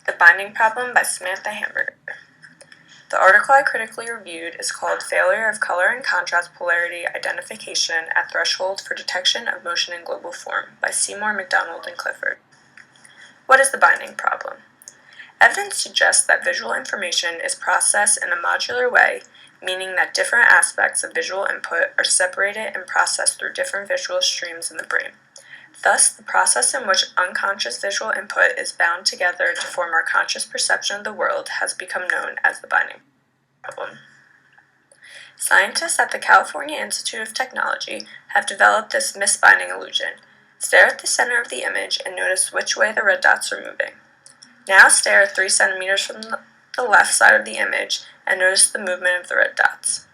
The Binding Problem by Samantha Hamburger. The article I critically reviewed is called Failure of Color and Contrast Polarity Identification at Threshold for Detection of Motion in Global Form by Seymour, McDonald, and Clifford. What is the binding problem? Evidence suggests that visual information is processed in a modular way, meaning that different aspects of visual input are separated and processed through different visual streams in the brain. Thus, the process in which unconscious visual input is bound together to form our conscious perception of the world has become known as the binding problem. Scientists at the California Institute of Technology have developed this misbinding illusion. Stare at the center of the image and notice which way the red dots are moving. Now stare 3 centimeters from the left side of the image and notice the movement of the red dots.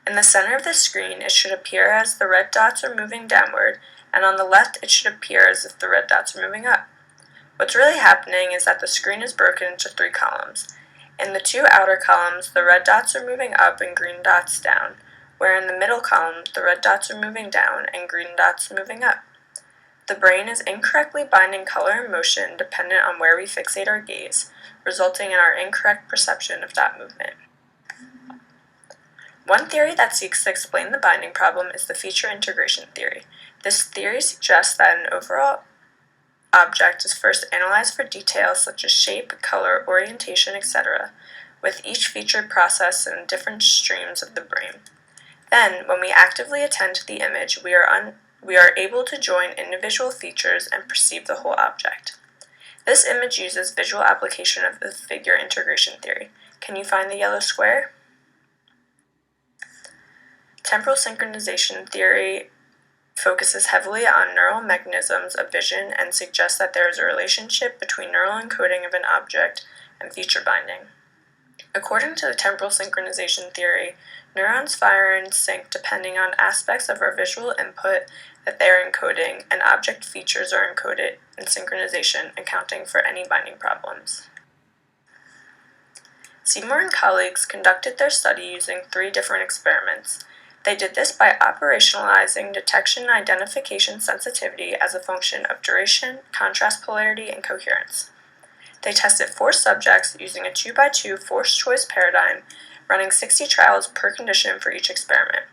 In the center of the screen, it should appear as the red dots are moving downward, and on the left it should appear as if the red dots are moving up. What's really happening is that the screen is broken into 3 columns. In the 2 outer columns, the red dots are moving up and green dots down, where in the middle column, the red dots are moving down and green dots moving up. The brain is incorrectly binding color and motion dependent on where we fixate our gaze, resulting in our incorrect perception of that movement. One theory that seeks to explain the binding problem is the feature integration theory. This theory suggests that an overall object is first analyzed for details such as shape, color, orientation, etc., with each feature processed in different streams of the brain. Then, when we actively attend to the image, we are able to join individual features and perceive the whole object. This image uses visual application of the figure integration theory. Can you find the yellow square? Temporal synchronization theory focuses heavily on neural mechanisms of vision and suggests that there is a relationship between neural encoding of an object and feature binding. According to the temporal synchronization theory, neurons fire in sync depending on aspects of our visual input that they are encoding, and object features are encoded in synchronization, accounting for any binding problems. Seymour and colleagues conducted their study using 3 different experiments. They did this by operationalizing detection and identification sensitivity as a function of duration, contrast polarity, and coherence. They tested 4 subjects using a 2x2 forced choice paradigm, running 60 trials per condition for each experiment.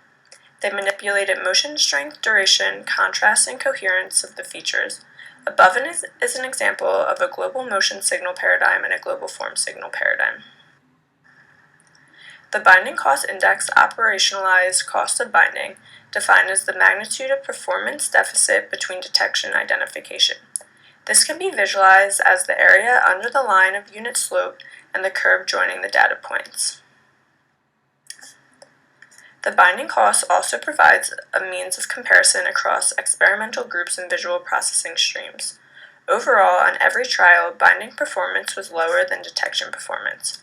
They manipulated motion strength, duration, contrast, and coherence of the features. Above is an example of a global motion signal paradigm and a global form signal paradigm. The binding cost index operationalized cost of binding, defined as the magnitude of performance deficit between detection and identification. This can be visualized as the area under the line of unit slope and the curve joining the data points. The binding cost also provides a means of comparison across experimental groups and visual processing streams. Overall, on every trial, binding performance was lower than detection performance.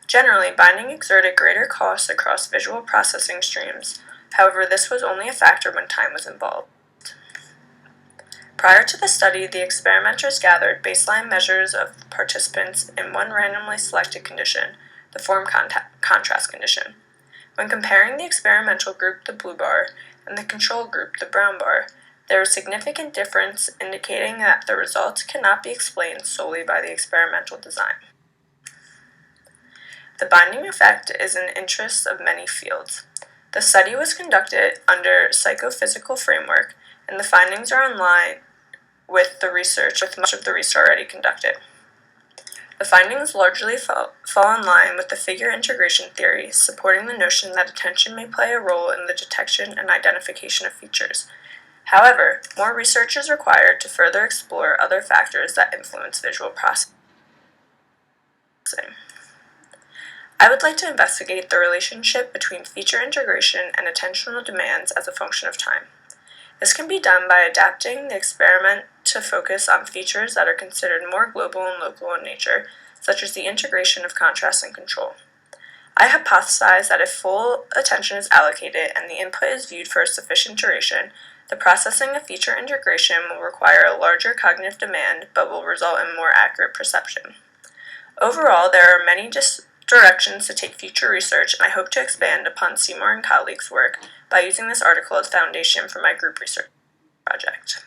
Generally, binding exerted greater costs across visual processing streams. However, this was only a factor when time was involved. Prior to the study, the experimenters gathered baseline measures of participants in one randomly selected condition, the form contrast condition. When comparing the experimental group, the blue bar, and the control group, the brown bar, there was significant difference indicating that the results cannot be explained solely by the experimental design. The binding effect is an interest of many fields. The study was conducted under psychophysical framework, and the findings are in line with much of the research already conducted. The findings largely fall in line with the figure integration theory, supporting the notion that attention may play a role in the detection and identification of features. However, more research is required to further explore other factors that influence visual processing. I would like to investigate the relationship between feature integration and attentional demands as a function of time. This can be done by adapting the experiment to focus on features that are considered more global and local in nature, such as the integration of contrast and control. I hypothesize that if full attention is allocated and the input is viewed for a sufficient duration, the processing of feature integration will require a larger cognitive demand but will result in more accurate perception. Overall, there are many directions to take future research, and I hope to expand upon Seymour and colleagues' work by using this article as foundation for my group research project.